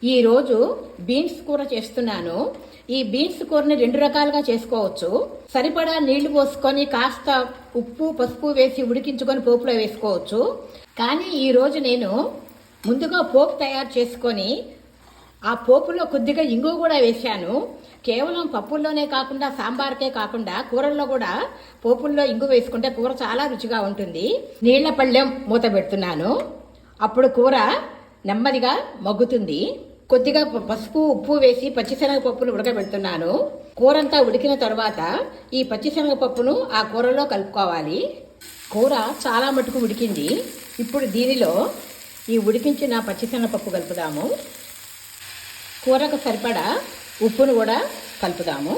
ఈరోజు బీన్స్ కూర చేస్తున్నాను. ఈ బీన్స్ కూరని రెండు రకాలుగా చేసుకోవచ్చు. సరిపడా నీళ్లు పోసుకొని కాస్త ఉప్పు పసుపు వేసి ఉడికించుకొని పోపులో వేసుకోవచ్చు. కానీ ఈరోజు నేను ముందుగా పోపు తయారు చేసుకొని ఆ పోపులో కొద్దిగా ఇంగువ కూడా వేశాను. కేవలం పప్పుల్లోనే కాకుండా సాంబార్కే కాకుండా కూరల్లో కూడా పోపుల్లో ఇంగువ వేసుకుంటే కూర చాలా రుచిగా ఉంటుంది. నీళ్ల పళ్ళెం మూత పెడుతున్నాను. అప్పుడు కూర నెమ్మదిగా మగ్గుతుంది. కొద్దిగా పసుపు ఉప్పు వేసి పచ్చిశనగపప్పును ఉడకబెడుతున్నాను. కూరంతా ఉడికిన తర్వాత ఈ పచ్చిశనగపప్పును ఆ కూరలో కలుపుకోవాలి. కూర చాలా మటుకు ఉడికింది. ఇప్పుడు దీనిలో ఈ ఉడికించిన పచ్చిశనగపప్పు కలుపుదాము. కూరకు సరిపడా ఉప్పును కూడా కలుపుదాము.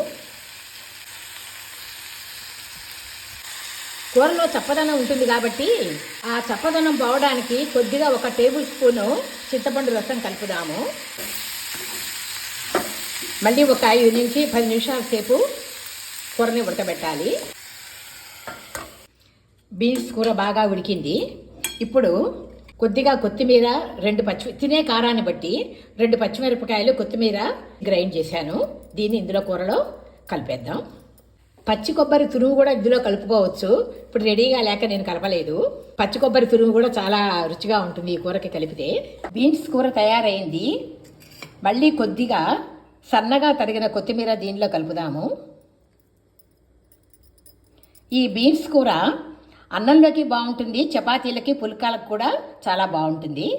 కూరలో చప్పదనం ఉంటుంది కాబట్టి ఆ చప్పదనం పోవడానికి కొద్దిగా 1 టేబుల్ స్పూను చింతపండు రసం కలుపుదాము. మళ్ళీ ఒక 5 నుంచి 10 నిమిషాల సేపు కూరని ఉడకబెట్టాలి. బీన్స్ కూర బాగా ఉడికింది. ఇప్పుడు కొద్దిగా కొత్తిమీర, 2 తినే కారాన్ని బట్టి 2 పచ్చిమిరపకాయలు, కొత్తిమీర గ్రైండ్ చేశాను. దీన్ని ఇందులో కూరలో కలిపేద్దాం. పచ్చి కొబ్బరి తురుము కూడా ఇందులో కలుపుకోవచ్చు. ఇప్పుడు రెడీగా లేక నేను కలపలేదు. పచ్చి కొబ్బరి తురుము కూడా చాలా రుచిగా ఉంటుంది ఈ కూరకి కలిపితే. బీన్స్ కూర తయారైంది. మళ్ళీ కొద్దిగా సన్నగా తరిగిన కొత్తిమీర దీనిలో కలుపుదాము. ఈ బీన్స్ కూర అన్నంలోకి బాగుంటుంది, చపాతీలకి పుల్కాలకు కూడా చాలా బాగుంటుంది.